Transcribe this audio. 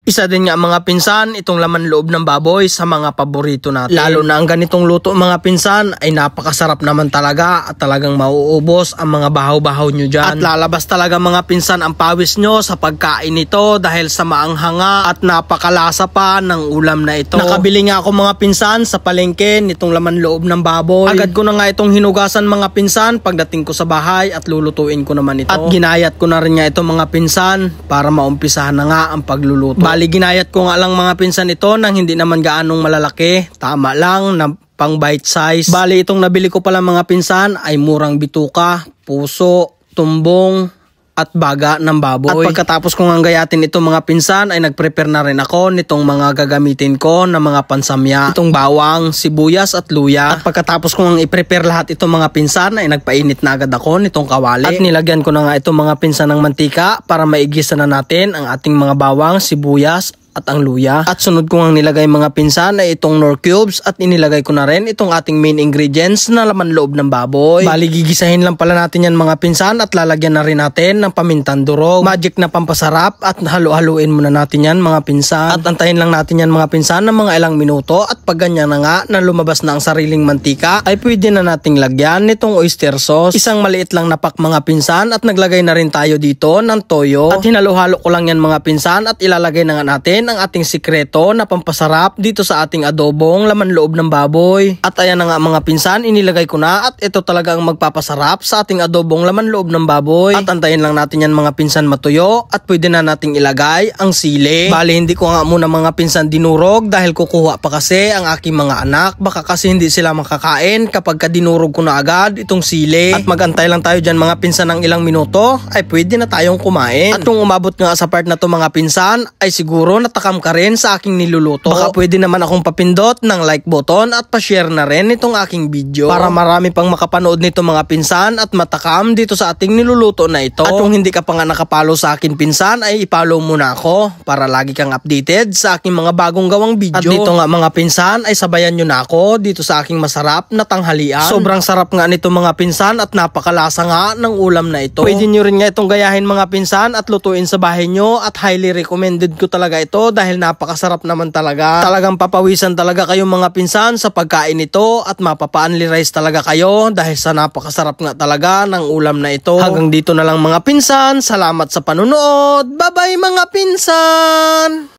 Isa din nga mga pinsan itong laman loob ng baboy sa mga paborito natin. Lalo na ang ganitong luto mga pinsan ay napakasarap naman talaga at talagang mauubos ang mga bahaw-bahaw nyo dyan. At lalabas talaga mga pinsan ang pawis nyo sa pagkain nito dahil sa maanghanga at napakalasa pa ng ulam na ito. Nakabili nga ako mga pinsan sa palengke nitong laman loob ng baboy. Agad ko na nga itong hinugasan mga pinsan pagdating ko sa bahay at lulutuin ko naman ito. At ginayat ko na rin nga ito mga pinsan para maumpisahan na nga ang pagluluto. Ginayat ko nga lang mga pinsan ito nang hindi naman gaanong malalaki. Tama lang na pang bite size. Bali itong nabili ko pala mga pinsan ay murang bituka, puso, tumbong at baga ng baboy. At pagkatapos kong gayatin itong mga pinsan ay nagprepare na rin ako nitong mga gagamitin ko na mga pansamya. Itong bawang, sibuyas at luya. At pagkatapos kong i-prepare lahat itong mga pinsan ay nagpainit na agad ako nitong kawali. At nilagyan ko na nga itong mga pinsan ng mantika para maigisa na natin ang ating mga bawang, sibuyas at ang luya. At sunod ko ngang nilagay mga pinsan ay itong Knorr cubes at inilagay ko na rin itong ating main ingredients na laman loob ng baboy. Bali gigisahin lang pala natin yan mga pinsan at lalagyan na rin natin ng pamintang durog. Magic na pampasarap at halu-haluin muna natin yan mga pinsan. At antayin lang natin yan mga pinsan ng mga ilang minuto at pag ganyan na nga na lumabas na ang sariling mantika ay pwede na nating lagyan nitong oyster sauce. Isang maliit lang na pack mga pinsan at naglagay na rin tayo dito ng toyo. At hinalo-halo ko lang yan mga pinsan at ilalagay na nga natin ang ating sikreto na pampasarap dito sa ating adobong laman loob ng baboy. At ayan na nga mga pinsan, inilagay ko na at ito talaga ang magpapasarap sa ating adobong laman loob ng baboy. At antayin lang natin yan mga pinsan matuyo at pwede na nating ilagay ang sili. Bali hindi ko nga muna mga pinsan dinurog dahil kukuha pa kasi ang aking mga anak. Baka kasi hindi sila makakain kapag dinurog ko na agad itong sili. At magantay lang tayo dyan mga pinsan ng ilang minuto ay pwede na tayong kumain. At kung umabot nga sa part na to mga pinsan ay siguro natakam ka rin sa aking niluluto. Baka pwede naman akong papindot ng like button at pa-share na rin itong aking video para marami pang makapanood nito mga pinsan at matakam dito sa ating niluluto na ito. At kung hindi ka pa nga nakapalo sa akin pinsan ay ipollow muna ako para lagi kang updated sa aking mga bagong gawang video. At dito nga mga pinsan ay sabayan nyo na ako dito sa aking masarap na tanghalian. Sobrang sarap nga nito mga pinsan at napakalasa nga ng ulam na ito. Pwede nyo rin nga itong gayahin mga pinsan at lutuin sa bahay nyo at highly recommended ko talaga ito dahil napakasarap naman talaga. Talagang papawisan talaga kayo mga pinsan sa pagkain nito at mapapa-only rice talaga kayo dahil sa napakasarap nga talaga ng ulam na ito. Hanggang dito na lang mga pinsan. Salamat sa panunood. Bye bye mga pinsan!